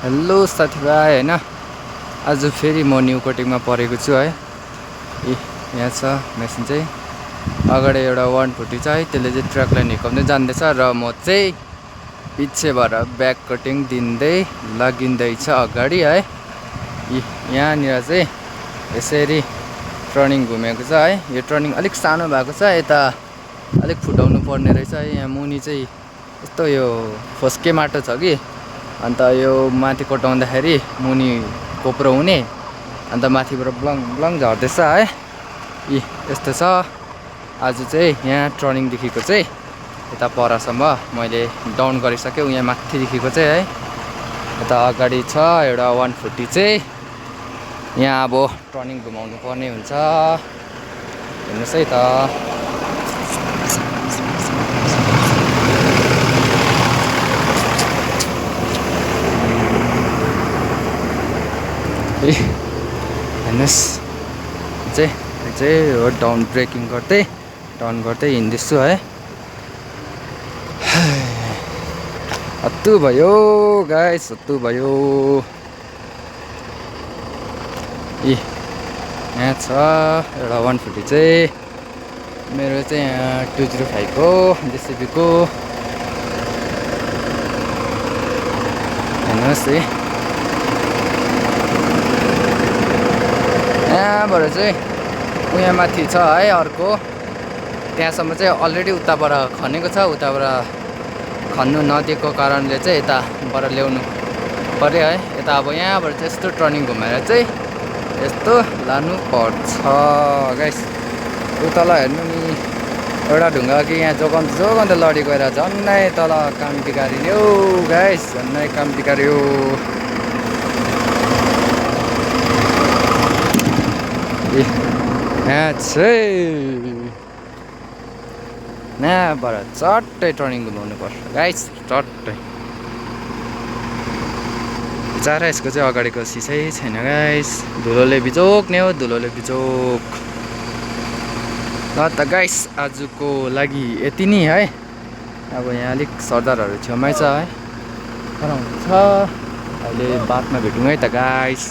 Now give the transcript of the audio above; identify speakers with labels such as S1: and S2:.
S1: Hello साथीभाइ हैन आज फेरि म न्यू कटिङमा परेको छु है। यहाँ छ मेसिन चाहिँ अगाडि एउटा 140 छ है, त्यसले चाहिँ ट्र्याकलाई हिर्काउँदै जाँदैछ र म चाहिँ पिछेबाट ब्याक कटिङ दिँदै लागिँदैछ अगाडि है। यहाँनिर चाहिँ यसरी टर्निङ घुमेको छ है। यो टर्निङ अलिक सानो भएको छ, यता अलिक फुटाउनु पर्ने रहेछ है। यहाँ मुनि चाहिँ यस्तो यो फस्के माटो छ कि, अन्त यो माथि कोटाउँदाखेरि मुनि कोप्रो हुने, अन्त माथिबाट ब्लङ ब्लङ झर्दैछ है। यस्तो छ। आज चाहिँ यहाँ टर्निङदेखिको चाहिँ यता परसम्म मैले डाउन गरिसकेँ। यहाँ माथिदेखिको चाहिँ है, यता अगाडि छ एउटा 140 चाहिँ यहाँ अब टर्निङ घुमाउनु पर्ने हुन्छ। हेर्नुहोस् है त। हेर्नुहोस् चाहिँ हो डाउन ब्रेकिङ गर्दै हिँड्दैछु है। हत्तु भयो गाइस, हत्तु भयो। यहाँ छ एउटा 140 चाहिँ मेरो चाहिँ यहाँ 205 को जेसिबीको। हेर्नुहोस् है, यहाँबाट चाहिँ उहाँ माथि छ है अर्को, त्यहाँसम्म चाहिँ अलरेडी उताबाट खनेको छ। उताबाट खन्नु नदिएको कारणले चाहिँ यताबाट ल्याउनु पर्यो है। यता अब यहाँबाट चाहिँ यस्तो टर्निङ घुमाएर चाहिँ यस्तो लानु पर्छ गाइस। उतल हेर्नु नि, एउटा ढुङ्गा कि यहाँ जोगाउँदा लडी गएर झन्नै तल काम बिगारियो गाइस, झन्नै काम बिगारियो। यहाँ चाहिँ यहाँबाट चट्टै टर्निङ घुमाउनु पर्छ गाइस, चट्टै। बिचारा यसको चाहिँ अगाडिको सिसै छैन गाइस, धुलोले बिजोक्ने हो, धुलोले बिजोक। ल त गाइस, आजको लागि यति नै है। अब यहाँ अलिक सरदारहरू छेउमै छ है, छ अहिले बादमा भेटौँ है त गाइस।